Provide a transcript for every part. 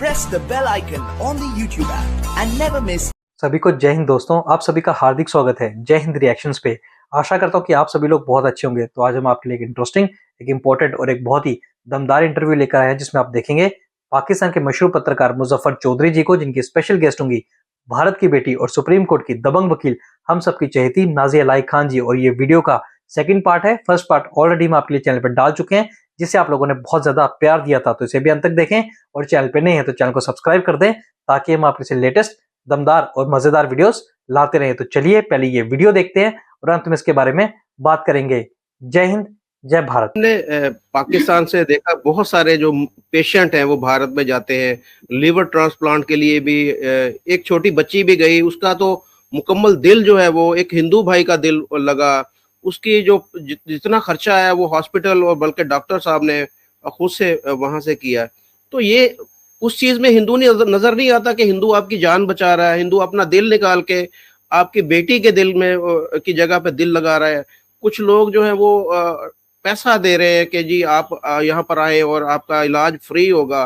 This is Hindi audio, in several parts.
press the bell icon on the YouTube app and never miss. सभी को जय हिंद दोस्तों, आप सभी का हार्दिक स्वागत है जय हिंद रिएक्शंस पे। आशा करता हूँ कि आप सभी लोग बहुत अच्छे होंगे। तो आज हम आपके लिए एक इंटरेस्टिंग, एक इम्पोर्टेंट और एक बहुत ही दमदार इंटरव्यू लेकर आए हैं, जिसमें आप देखेंगे पाकिस्तान के मशहूर पत्रकार मुजफ्फर चौधरी जी को, जिनकी स्पेशल गेस्ट होंगी भारत की बेटी और सुप्रीम कोर्ट की दबंग वकील, हम सबकी चहेती नाजिया लाइक खान जी। और ये वीडियो का सेकंड पार्ट है। फर्स्ट पार्ट ऑलरेडी हम आपके लिए चैनल पर डाल चुके हैं, जिसे आप लोगों ने बहुत ज्यादा प्यार दिया था, तो इसे भी अंत तक देखें। और चैनल पे नहीं है तो चैनल को सब्सक्राइब कर दें, ताकि हम आपके लिए लेटेस्ट दमदार और मजेदार वीडियोस लाते रहें। तो चलिए पहले ये वीडियो देखते हैं और अंत में इसके बारे में बात करेंगे। जय हिंद, जय भारत। हमने पाकिस्तान से देखा बहुत सारे जो पेशेंट हैं वो भारत में जाते हैं लिवर ट्रांसप्लांट के लिए भी। एक छोटी बच्ची भी गई, उसका तो मुकम्मल दिल जो है वो एक हिंदू भाई का दिल लगा। उसकी जो जितना खर्चा आया वो हॉस्पिटल और बल्कि डॉक्टर साहब ने खुद से वहां से किया। तो ये उस चीज में हिंदू नजर नहीं आता कि हिंदू आपकी जान बचा रहा है, हिंदू अपना दिल निकाल के आपकी बेटी के दिल में की जगह पे दिल लगा रहा है। कुछ लोग जो है वो पैसा दे रहे हैं कि जी आप यहाँ पर आए और आपका इलाज फ्री होगा।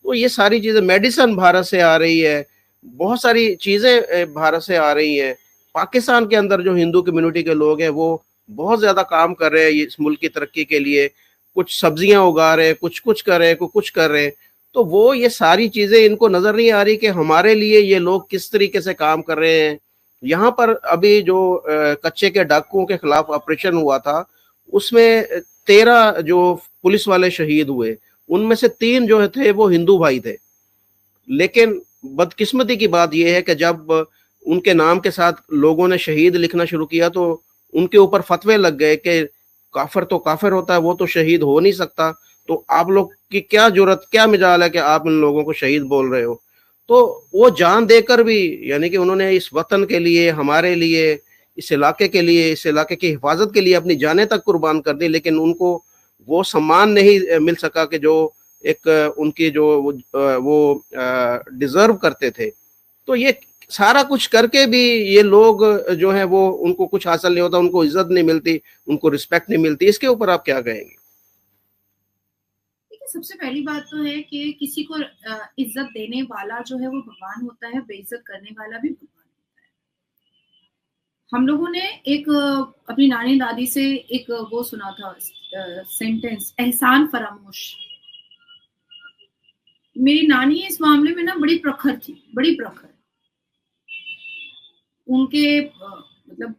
तो ये सारी चीजें, मेडिसिन भारत से आ रही है, बहुत सारी चीजें भारत से आ रही है। पाकिस्तान के अंदर जो हिंदू कम्युनिटी के लोग हैं वो बहुत ज्यादा काम कर रहे हैं इस मुल्क की तरक्की के लिए। कुछ सब्जियां उगा रहे हैं, कुछ कर रहे हैं, कुछ कर रहे हैं। तो वो ये सारी चीजें इनको नजर नहीं आ रही कि हमारे लिए ये लोग किस तरीके से काम कर रहे हैं। यहाँ पर अभी जो कच्चे के डाकुओं के खिलाफ ऑपरेशन हुआ था, उसमें 13 जो पुलिस वाले शहीद हुए, उनमें से 3 जो थे वो हिंदू भाई थे। लेकिन बदकिस्मती की बात यह है कि जब उनके नाम के साथ लोगों ने शहीद लिखना शुरू किया तो उनके ऊपर फतवे लग गए कि काफिर तो काफिर होता है, वो तो शहीद हो नहीं सकता। तो आप लोग की क्या जुर्रत, क्या मिजाल है कि आप इन लोगों को शहीद बोल रहे हो। तो वो जान देकर भी, यानी कि उन्होंने इस वतन के लिए, हमारे लिए, इस इलाके के लिए, इस इलाके की हिफाजत के लिए अपनी जानें तक कुर्बान कर दी। लेकिन उनको वो सम्मान नहीं मिल सका कि जो एक उनकी जो वो डिजर्व करते थे। तो ये सारा कुछ करके भी ये लोग जो है वो, उनको कुछ हासिल नहीं होता, उनको इज्जत नहीं मिलती, उनको रिस्पेक्ट नहीं मिलती। इसके ऊपर आप क्या कहेंगे? सबसे पहली बात तो है कि किसी को इज्जत देने वाला जो है वो भगवान होता है, बेइज्जत करने वाला भी भगवान होता है। हम लोगों ने एक अपनी नानी दादी से एक वो सुना था सेंटेंस, एहसान फरामोश। मेरी नानी इस मामले में ना बड़ी प्रखर थी, बड़ी प्रखर। उनके मतलब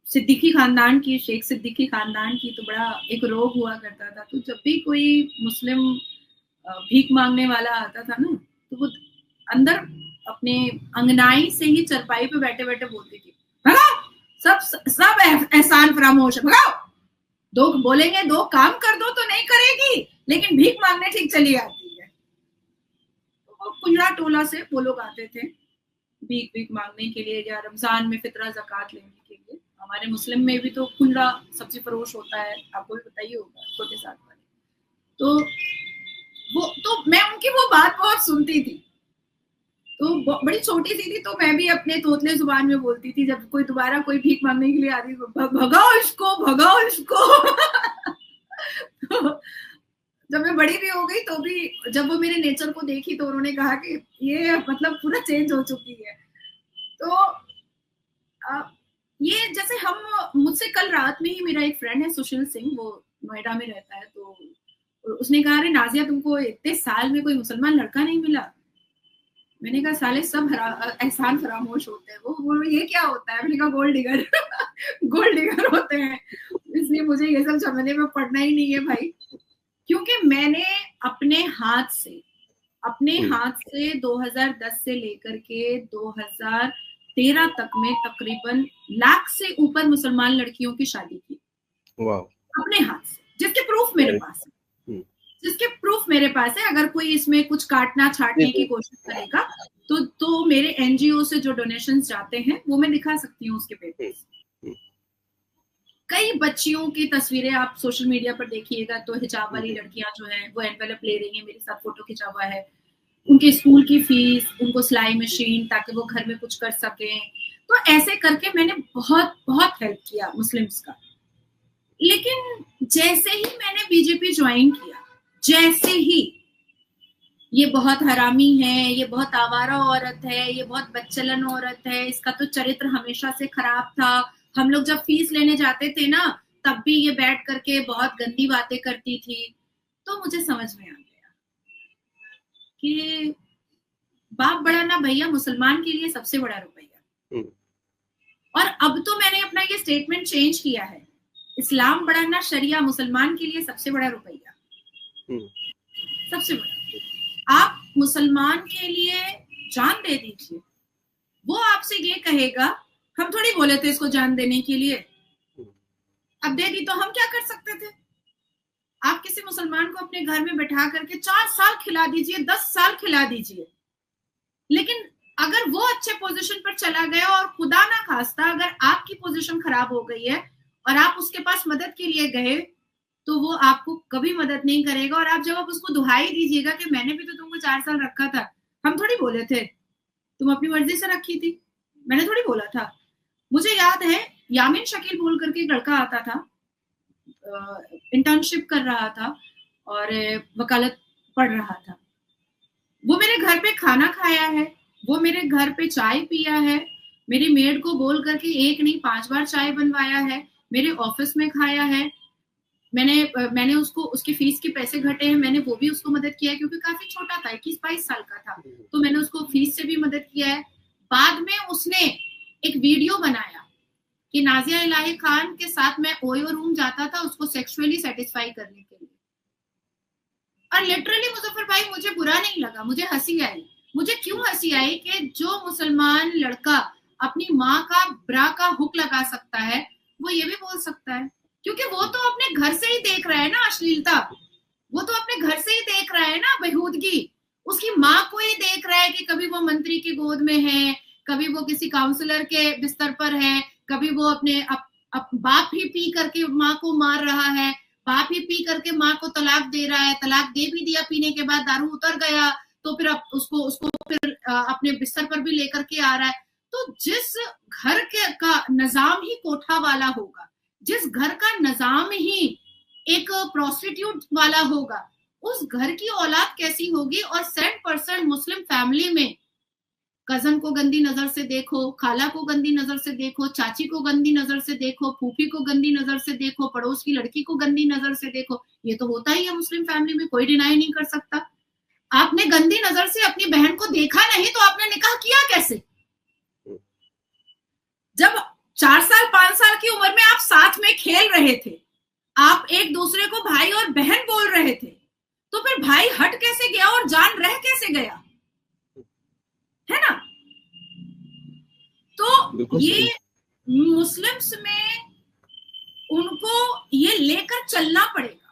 सिद्दीकी खानदान की, शेख सिद्दीकी खानदान की तो बड़ा एक रोग हुआ करता था। तो जब भी कोई मुस्लिम भीख मांगने वाला आता था ना, तो वो अंदर अपने अंगनाई से ही चरपाई पे बैठे बैठे बोलती थी, भगाओ, सब एहसान फरामोश है, भगाओ। 2 बोलेंगे, 2 काम कर दो तो नहीं करेगी, लेकिन भीख मांगने ठीक चली आती है। तो वो कुंजड़ा टोला से वो लोग आते थे भीख मांगने के लिए, या रमजान में फितरा ज़कात लेने के लिए। हमारे मुस्लिम में भी तो कुंजड़ा सब्जी फरोश होता है, आपको भी पता ही होगा, छोटे साथ वाले। तो मैं उनकी वो बात बहुत सुनती थी। तो बड़ी छोटी सी थी, तो मैं भी अपने तोतले जुबान में बोलती थी, जब कोई दोबारा कोई भीख मांगने के लिए आती, भगाओ इसको, भगाओ इसको। तो जब मैं बड़ी भी हो गई तो भी जब वो मेरे नेचर को देखी तो उन्होंने कहा कि ये मतलब पूरा चेंज हो चुकी है। तो ये जैसे हम, मुझसे कल रात में ही मेरा एक फ्रेंड है सुशील सिंह, वो नोएडा में रहता है, तो उसने कहा, अरे नाजिया, तुमको इतने साल में कोई मुसलमान लड़का नहीं मिला। मैंने कहा, साले सब एहसान फरामोश होते हैं। वो ये क्या होता है? मैंने कहा, गोल्ड डिगर। गोल्ड डिगर होते हैं। इसलिए मुझे ये सब समझने में पड़ना ही नहीं है भाई, क्योंकि मैंने अपने हाथ से 2010 से लेकर के 2013 तक में तकरीबन लाख से ऊपर मुसलमान लड़कियों की शादी की। वाह। अपने हाथ से, जिसके प्रूफ मेरे पास है। अगर कोई इसमें कुछ काटना छाटने की कोशिश करेगा तो मेरे एनजीओ से जो डोनेशंस जाते हैं वो मैं दिखा सकती हूँ उसके पेपर्स। कई बच्चियों की तस्वीरें आप सोशल मीडिया पर देखिएगा तो हिजाब वाली लड़कियां जो हैं वो एनवेलप ले रही हैं, मेरे साथ फोटो खिंचा हुआ है, उनके स्कूल की फीस, उनको सिलाई मशीन, ताकि वो घर में कुछ कर सकें। तो ऐसे करके मैंने बहुत बहुत हेल्प किया मुस्लिम्स का। लेकिन जैसे ही मैंने बीजेपी ज्वाइन किया, जैसे ही ये बहुत हरामी है, ये बहुत आवारा औरत है, ये बहुत बच्चलन औरत है, इसका तो चरित्र हमेशा से खराब था, हम लोग जब फीस लेने जाते थे ना तब भी ये बैठ करके बहुत गंदी बातें करती थी। तो मुझे समझ में आ गया कि बाप बड़ा ना भैया, मुसलमान के लिए सबसे बड़ा रुपया। और अब तो मैंने अपना ये स्टेटमेंट चेंज किया है, इस्लाम बड़ा ना शरिया, मुसलमान के लिए सबसे बड़ा रुपया, सबसे बड़ा। आप मुसलमान के लिए जान दे दीजिए, वो आपसे ये कहेगा हम थोड़ी बोले थे इसको जान देने के लिए, अब दे दी तो हम क्या कर सकते थे। आप किसी मुसलमान को अपने घर में बैठा करके 4 साल खिला दीजिए, 10 साल खिला दीजिए, लेकिन अगर वो अच्छे पोजीशन पर चला गया और खुदा ना खास्ता अगर आपकी पोजीशन खराब हो गई है और आप उसके पास मदद के लिए गए, तो वो आपको कभी मदद नहीं करेगा। और आप जब आप उसको दुहाई दीजिएगा कि मैंने भी तो तुमको 4 साल रखा था, हम थोड़ी बोले थे, तुम अपनी मर्जी से रखी थी, मैंने थोड़ी बोला था। मुझे याद है यामिन शकील बोल करके एक लड़का आता था, इंटर्नशिप कर रहा था और वकालत पढ़ रहा था। वो मेरे घर पे खाना खाया है, वो मेरे घर पे चाय पिया है, मेरी मेड को बोल करके 1 नहीं 5 बार चाय बनवाया है, मेरे ऑफिस में खाया है, मैंने उसको उसकी फीस के पैसे घटे हैं, मैंने वो भी उसको मदद किया है क्योंकि काफी छोटा था, 21-22 साल का था, तो मैंने उसको फीस से भी मदद किया है। बाद में उसने एक वीडियो बनाया कि नाजिया इलाही खान के साथ मैं ओयो रूम जाता था उसको सेक्सुअली सेटिस्फाई करने के लिए। और लिटरली मुजफ्फर भाई मुझे बुरा नहीं लगा, मुझे हंसी आई। मुझे क्यों हंसी आई कि जो मुसलमान लड़का अपनी माँ का ब्रा का हुक लगा सकता है वो ये भी बोल सकता है, क्योंकि वो तो अपने घर से ही देख रहा है ना अश्लीलता, वो तो अपने घर से ही देख रहा है ना बेहूदगी, उसकी माँ को ही देख रहा है कि कभी वो मंत्री की गोद में है, कभी वो किसी काउंसलर के बिस्तर पर है, कभी वो अपने बाप ही पी करके माँ को मार रहा है, बाप ही पी करके माँ को तलाक दे रहा है, तलाक दे भी दिया, पीने के बाद दारू उतर गया तो फिर उसको फिर अपने बिस्तर पर भी लेकर के आ रहा है। तो जिस घर के का निजाम ही कोठा वाला होगा, जिस घर का निजाम ही एक प्रोस्टिट्यूट वाला होगा, उस घर की औलाद कैसी होगी। और 100% मुस्लिम फैमिली में कजन को गंदी नजर से देखो, खाला को गंदी नजर से देखो, चाची को गंदी नजर से देखो, फूफी को गंदी नजर से देखो, पड़ोस की लड़की को गंदी नजर से देखो, ये तो होता ही है मुस्लिम फैमिली में, कोई डिनाई नहीं कर सकता। आपने गंदी नजर से अपनी बहन को देखा नहीं तो आपने निकाह किया कैसे? जब 4 साल 5 साल की उम्र में आप साथ में खेल रहे थे, आप एक दूसरे को भाई और बहन बोल रहे थे, तो फिर भाई हट कैसे गया और जान रह कैसे गया, है ना? तो ये मुस्लिम्स में उनको ये लेकर चलना पड़ेगा।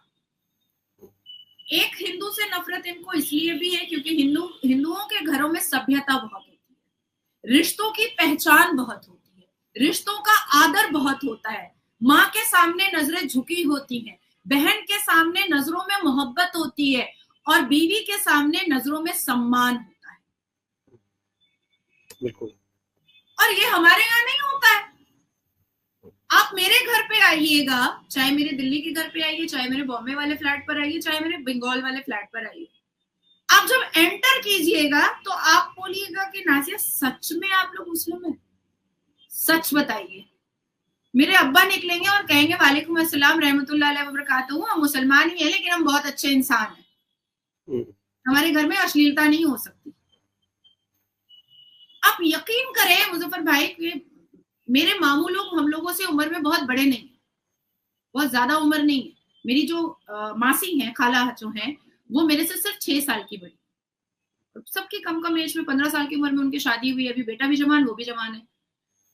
एक हिंदू से नफरत इनको इसलिए भी है क्योंकि हिंदुओं के घरों में सभ्यता बहुत होती है, रिश्तों की पहचान बहुत होती है, रिश्तों का आदर बहुत होता है, माँ के सामने नजरें झुकी होती हैं, बहन के सामने नजरों में मोहब्बत होती है और बीवी के सामने नजरों में सम्मान होता है। बिल्कुल। और ये हमारे यहाँ नहीं होता है। आप मेरे घर पे आइएगा, चाहे मेरे दिल्ली के घर पे आइए, चाहे मेरे बॉम्बे वाले फ्लैट पर आइए, चाहे मेरे बंगाल वाले फ्लैट पर आइए, आप जब एंटर कीजिएगा तो आप बोलिएगा कि नाजिया सच में आप लोग मुस्लिम हैं? सच बताइए। मेरे अब्बा निकलेंगे और कहेंगे वालेकुम अस्सलाम रहमतुल्लाह अलैहि व बरकातहू, हम मुसलमान ही हैं लेकिन हम बहुत अच्छे इंसान हैं, हमारे घर में अश्लीलता नहीं हो सकती। आप यकीन करें मुजफ्फर भाई कि मेरे मामू लोग हम लोगों से उम्र में बहुत बड़े नहीं है, बहुत ज्यादा उम्र नहीं है। मेरी जो मासी हैं, खाला जो हैं, वो मेरे से सिर्फ 6 साल की बड़ी, सबकी कम एज में 15 साल की उम्र में उनकी शादी हुई, अभी बेटा भी जवान, वो भी जवान है।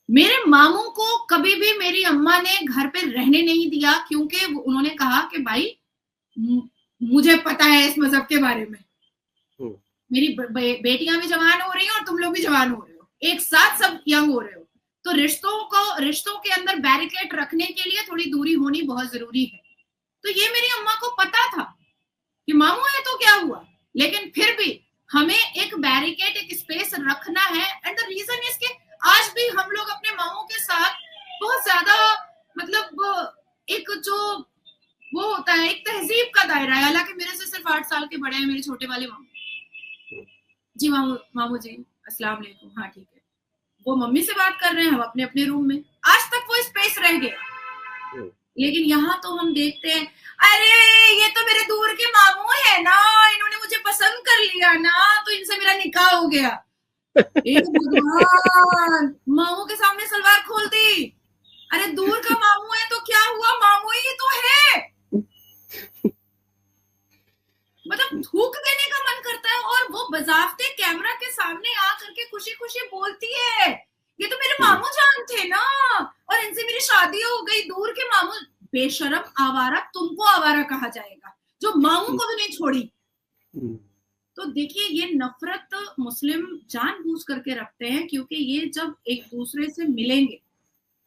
मेरे मामू को कभी भी मेरी अम्मा ने घर पे रहने नहीं दिया क्योंकि उन्होंने कहा कि भाई मुझे पता है इस मजहब के बारे में, मेरी बेटियां भी जवान हो रही हैं और तुम लोग भी जवान हो रहे हो, एक साथ सब यंग हो रहे हो, तो रिश्तों के अंदर बैरिकेड रखने के लिए थोड़ी दूरी होनी बहुत जरूरी है। तो ये मेरी अम्मा को पता था कि मामू है तो क्या हुआ, लेकिन फिर भी हमें एक बैरिकेड, एक स्पेस रखना है। एंड द रीजन इज कि आज भी हम लोग अपने मामू के साथ बहुत ज्यादा मतलब एक जो वो होता है एक तहजीब का दायरा है, हालांकि मेरे से सिर्फ 8 साल के बड़े हैं मेरे छोटे वाले मामू, जी मामू मामू जी अस्सलाम वालेकुम, हाँ ठीक है। वो मम्मी से बात कर रहे हैं, हम अपने अपने रूम में। आज तक वो स्पेस रह गया। लेकिन यहाँ तो हम देखते हैं, अरे ये तो मेरे दूर के मामू है ना, इन्होंने मुझे पसंद कर लिया ना, तो इनसे मेरा निकाह हो गया। एक भगवान, मामू के सामने सलवार खोल दी। अरे दूर का मामू है तो क्या हुआ, मामू ही तो है। मतलब थूक देने का मन करता है, और वो बजावते कैमरा के सामने आ करके खुशी खुशी बोलती है, ये तो मेरे मामू जान थे ना, और इनसे मेरी शादी हो गई। दूर के मामू, बेशरम आवारा, तुमको आवारा कहा जाएगा जो मामू को भी नहीं छोड़ी। तो देखिए, ये नफरत मुस्लिम जानबूझ करके रखते हैं, क्योंकि ये जब एक दूसरे से मिलेंगे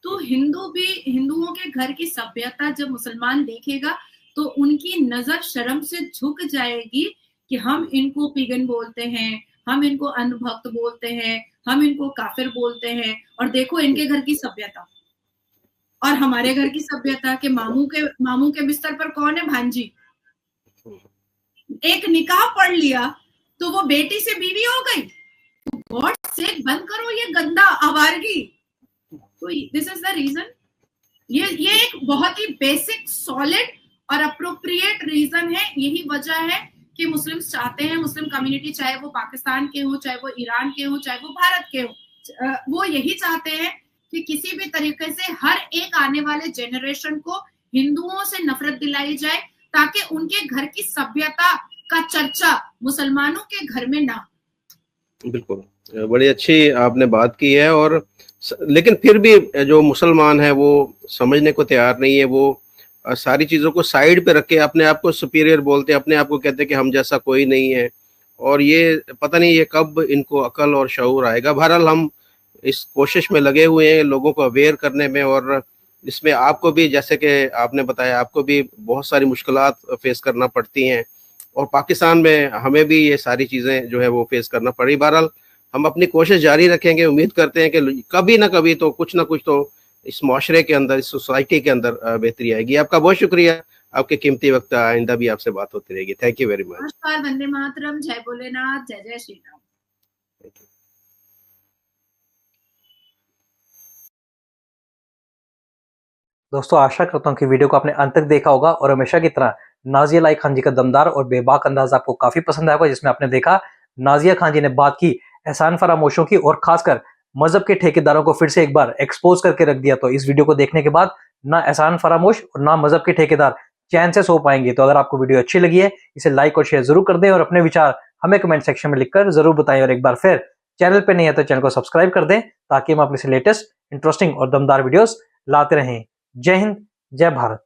तो हिंदुओं के घर की सभ्यता जब मुसलमान देखेगा तो उनकी नजर शर्म से झुक जाएगी कि हम इनको पिगन बोलते हैं, हम इनको अंधभक्त बोलते हैं, हम इनको काफिर बोलते हैं, और देखो इनके घर की सभ्यता और हमारे घर की सभ्यता के मामू के बिस्तर पर कौन है, भांजी। एक निकाह पढ़ लिया तो वो बेटी से बीवी हो गई। गॉड से बंद करो ये गंदा आवारगी। तो दिस इज द रीजन। ये एक बहुत ही बेसिक, सॉलिड और अप्रोप्रिएट रीजन है। यही वजह है कि मुस्लिम्स चाहते हैं, मुस्लिम कम्युनिटी, चाहे वो पाकिस्तान के हो, चाहे वो ईरान के हो, चाहे वो भारत के हो, वो यही चाहते हैं कि किसी भी तरीके से हर एक आने वाले जेनरेशन को हिंदुओं से नफरत दिलाई जाए, ताकि उनके घर की सभ्यता का चर्चा मुसलमानों के घर में ना। बिल्कुल, बड़ी अच्छी आपने बात की है। और लेकिन फिर भी जो मुसलमान है वो समझने को तैयार नहीं है। वो सारी चीज़ों को साइड पे रख के अपने आप को सुपीरियर बोलते हैं, अपने आप को कहते हैं कि हम जैसा कोई नहीं है। और ये पता नहीं ये कब इनको अकल और शऊर आएगा। बहरहाल हम इस कोशिश में लगे हुए हैं लोगों को अवेयर करने में, और इसमें आपको भी, जैसे कि आपने बताया, आपको भी बहुत सारी मुश्किलात फेस करना पड़ती हैं, और पाकिस्तान में हमें भी ये सारी चीज़ें जो है वो फेस करना पड़ी। बहरहाल हम अपनी कोशिश जारी रखेंगे। उम्मीद करते हैं कि कभी ना कभी तो कुछ ना कुछ तो इस माशरे के अंदर, इस सोसाइटी के अंदर बेहतरी आएगी। आपका बहुत शुक्रिया, आपके कीमती वक्त। आइंदा भी आपसे बात होती रहेगी। Thank you very much. नमस्कार, वंदे मातरम, जय भोलेनाथ, जय जय श्री राम। दोस्तों आशा करता हूँ कि वीडियो को आपने अंत तक देखा होगा, और हमेशा की तरह नाजिया लाई खान जी का दमदार और बेबाक अंदाज आपको काफी पसंद आया होगा, जिसमें आपने देखा नाजिया खान जी ने बात की एहसान फरामोशों की, और खासकर मजहब के ठेकेदारों को फिर से एक बार एक्सपोज करके रख दिया। तो इस वीडियो को देखने के बाद ना एहसान फरामोश और ना मजहब के ठेकेदार चैन से सो पाएंगे। तो अगर आपको वीडियो अच्छी लगी है, इसे लाइक और शेयर जरूर कर दें, और अपने विचार हमें कमेंट सेक्शन में लिखकर जरूर बताएं। और एक बार फिर चैनल पे नहीं है तो चैनल को सब्सक्राइब कर दें, ताकि हम अपने लेटेस्ट, इंटरेस्टिंग और दमदार वीडियोस लाते रहें। जय हिंद, जय भारत।